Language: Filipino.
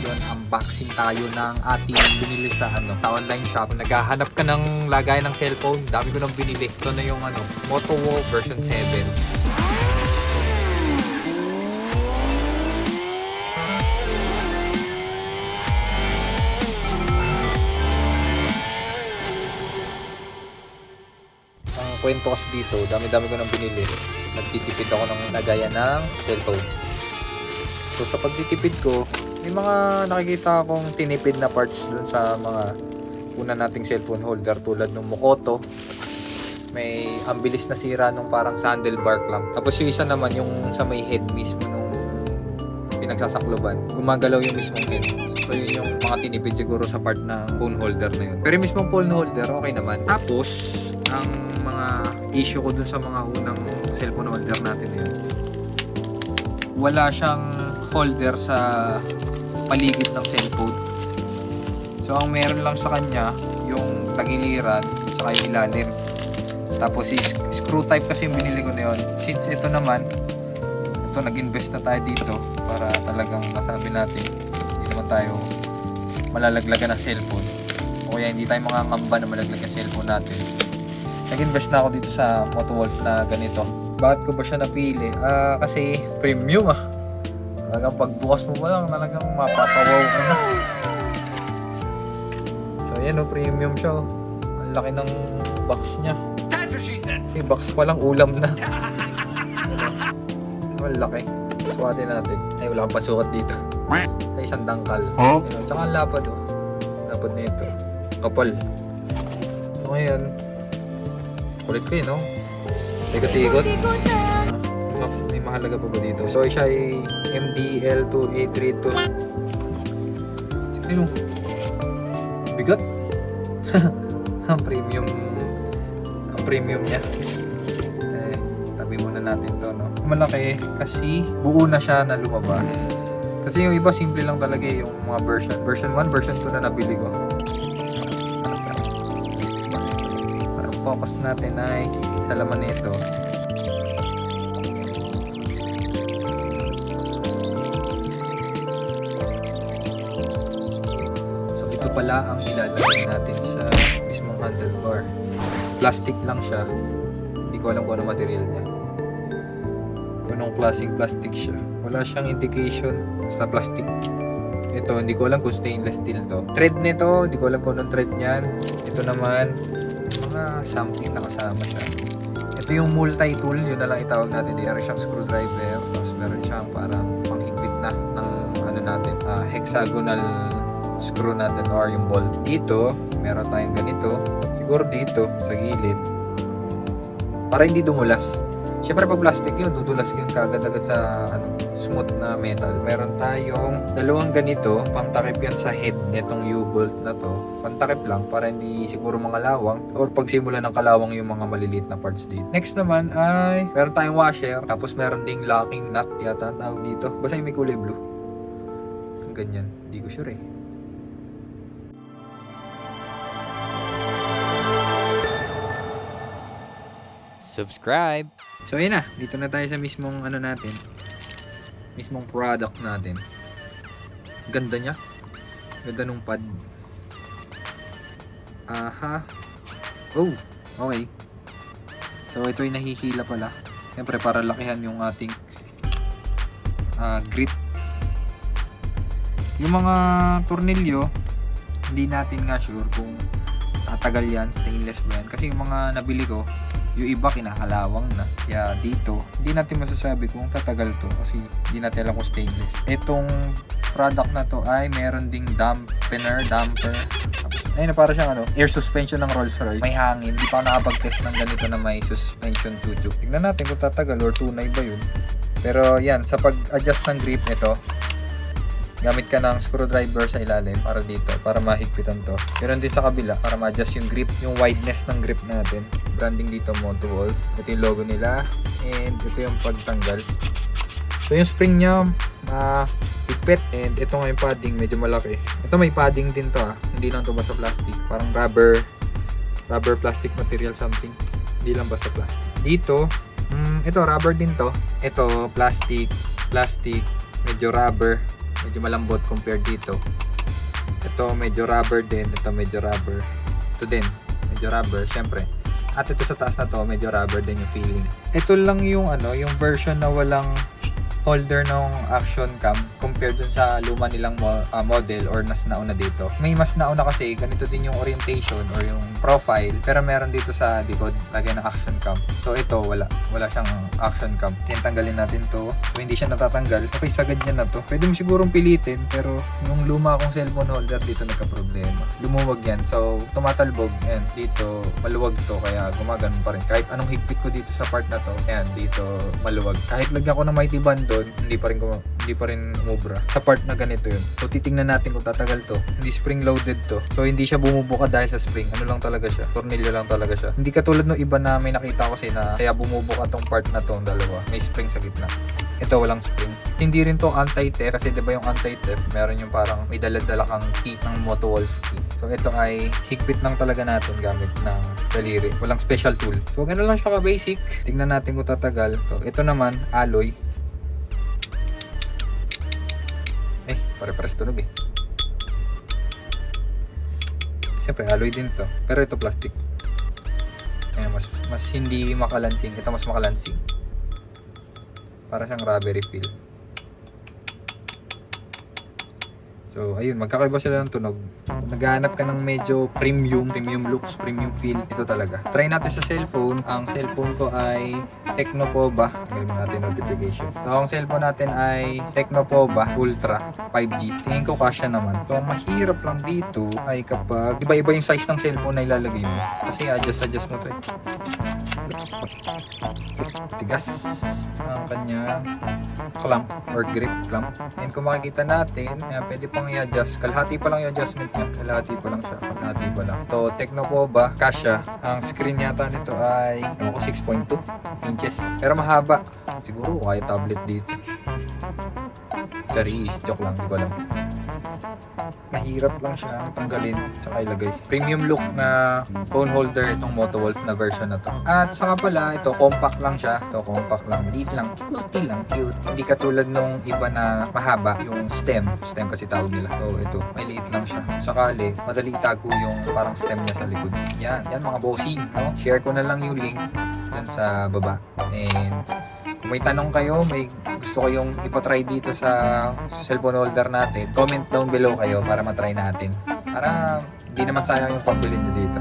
ngayon unboxing tayo ng ating binili sa sa online shop. Naghahanap ka ng lagayan ng cellphone, dami ko nang binili. Ito na yung MotoWolf version 7. Kwento kasi dito, dami-dami ko nang binili. Nagtitipid ako ng lagayan ng cellphone. So sa pagtitipid ko, may mga nakikita akong tinipid na parts dun sa mga una nating cellphone holder tulad ng Mokoto. May ang bilis na sira nung parang sandalbar clamp. Tapos yung isa naman yung sa may head mismo nung pinagsasakloban. Gumagalaw yung mismong head. So yun yung mga tinipid siguro sa part ng phone holder na yun. Pero yung mismong phone holder, okay naman. Tapos, ang mga issue ko dun sa mga unang cellphone holder natin na yun, wala siyang holder sa paligid ng cellphone. So ang meron lang sa kanya yung tagiliran saka yung ilalim. Tapos screw type kasi yung binili ko na yun. Since ito naman, nag-invest na tayo dito para talagang masabi natin hindi naman tayo malalaglagan ng cellphone. O kaya hindi tayo makakamba na malaglag ang cellphone natin. Nag-invest na ako dito sa MotoWolf na ganito. Bakit ko ba siya napili? Kasi premium Talagang pagbukas mo pa lang, talagang mapapawaw ka na. So ayan premium siya Ang laki ng box niya. Kasi box pa lang ulam na. Ang laki. Suwatin natin. Ay, wala kang pasukat dito. Sa isang dangkal. Tsaka ang lapad Lapad na ito. Kapal. So ngayon, kulit ko no? Tikot-tikot. May mahalaga pa ba dito? So siya ay MDL2832. Ano? Bigat. Ang premium niya. Tabi muna natin to no. Malaki kasi buo na siya na lumabas. Kasi yung iba simple lang talaga yung mga version 1, version 2 na nabili ko. Para focus natin ay sa laman nito. So ito pala ang ilalagay natin sa mismong handlebar. Plastic lang siya. Hindi ko alam kung ano material niya. Kung anong klaseng plastic siya. Wala siyang indication sa plastic. Ito, hindi ko alam kung stainless steel to. Thread nito, hindi ko alam kung anong thread niyan. Ito naman, mga something na kasama siya. Ito yung multi-tool, yun na lang itawag natin. Di siyang screwdriver. Tapos meron siyang parang panghigpit na ng natin, hexagonal screw natin or yung bolt. Dito, meron tayong ganito. Siguro dito, sa gilid. Para hindi dumulas. Siyempre pag plastic yun, dudulas yun kagad-agad sa smooth na metal. Meron tayong dalawang ganito, pangtakip yan sa head nitong U-bolt na to. Pantakip lang para hindi siguro mga lawang or pagsimula ng kalawang yung mga maliliit na parts dito. Next naman ay meron tayong washer, tapos meron ding locking nut yata ang tawag dito. Basta yung may kulay blue. Ganyan, hindi ko sure Subscribe. So ayun na, dito na tayo sa mismong natin. Mismong product natin. Ganda niya. Ganda nung pad. Oh, okay. So ito ay nahihila pala. Siyempre para lakihan yung ating grip. Yung mga tornilyo, hindi natin nga sure kung tatagal yan, stainless ba yan. Kasi yung mga nabili ko, yung iba kinakalawang na. Kaya dito, hindi natin masasabi kung tatagal to kasi hindi natin alam kung stainless. Itong product na to ay meron ding damper. Ayun na para siyang air suspension ng Rolls-Royce. May hangin. Hindi pa ako nakapag-test ng ganito na may suspension tube. Tignan natin kung tatagal or tunay ba yun. Pero yan, sa pag-adjust ng grip ito, gamit ka ng screwdriver sa ilalim para dito, para mahigpitan to. Meron din sa kabila para ma-adjust yung grip, yung wideness ng grip natin. Branding dito MotoWolf. Ito yung logo nila and ito yung pagtanggal. So yung spring niya higpit and ito nga yung padding, medyo malaki. Ito may padding din to hindi lang to basta plastic. Parang rubber plastic material something. Hindi lang basta plastic. Dito, ito rubber din to. Ito plastic, medyo rubber. medyo malambot compared dito. Ito medyo rubber din, ito medyo rubber. Ito din, medyo rubber, syempre. At ito sa taas na to, medyo rubber din yung feeling. Ito lang yung yung version na walang holder ng action cam compared dun sa luma nilang model or nas nauna dito. May mas nauna kasi ganito din yung orientation or yung profile, pero meron dito sa likod lagay ng action cam. So ito wala siyang action cam. Tanggalin natin to. So hindi siya natatanggal. Okay, sagad niya na to. Pwede mo sigurong pilitin, pero yung luma kong cellphone holder dito nagka-problema. Lumuwag yan. So tumatalbog. Ayan, dito maluwag to kaya gumagano pa rin. Kahit anong higpit ko dito sa part na to, ayan, dito maluwag. Kahit lagyan ko ng mighty band doon, hindi pa rin umubra sa part na ganito yun. So titingnan natin kung tatagal to. Hindi spring loaded to, so hindi siya bumubuka dahil sa spring. Ano lang talaga siya, tornilyo lang talaga siya. Hindi katulad ng iba na may nakita ko kasi na kaya bumubuka tong part na to, dalawa may spring sa gitna. Ito walang spring. Hindi rin to anti-theft kasi 'di ba yung anti-theft meron yung parang may dala-dala kang key ng Motowolf key. So ito ay higpit lang talaga natin gamit ng daliri. Walang special tool. So ganun lang siya ka-basic. Tingnan natin kung tatagal. So ito naman alloy. Pare-pares tunog eh. Siyempre alloy din to, pero ito plastic. Ayan, mas hindi makalansing. Ito mas makalansing. Para siyang rubbery feel. So ayun, magkakaiba sila ng tunog. Kung naghahanap ka ng medyo premium looks, premium feel, ito talaga. Try natin sa cellphone. Ang cellphone ko ay Tecnopova. Tingnan natin notification. So ang cellphone natin ay Tecnopova Ultra 5G. Tingin ko kasya naman. So ang mahirap lang dito ay kapag iba-iba yung size ng cellphone na ilalagay mo. Kasi adjust mo to eh. Tigas ang kanyang clamp or grip clamp. And kung makikita natin, pwede pang i-adjust. Kalahati pa lang yung adjustment niya. Kalahati pa lang siya. Kalahati pa lang. So, Tecnopova, kasya. Ang screen yata nito ay 6.2 inches. Pero mahaba. Siguro kaya tablet dito. Charis, joke lang. Di ko alam. Mahirap lang siya tanggalin tsaka ilagay. Premium look na phone holder itong Motowolf na version na to. At saka pala, ito compact lang siya. Ito compact lang, maliit lang, cute. Hindi katulad nung iba na mahaba, yung stem kasi tawag nila. So ito, may liit lang siya. Sakali, madali itago yung parang stem niya sa likod. Yan mga bossing, no? Share ko na lang yung link dyan sa baba. And kung may tanong kayo, may gusto kayong ipatry dito sa cellphone holder natin, comment down below kayo para matry natin. Para hindi naman sayang yung pambili nyo dito.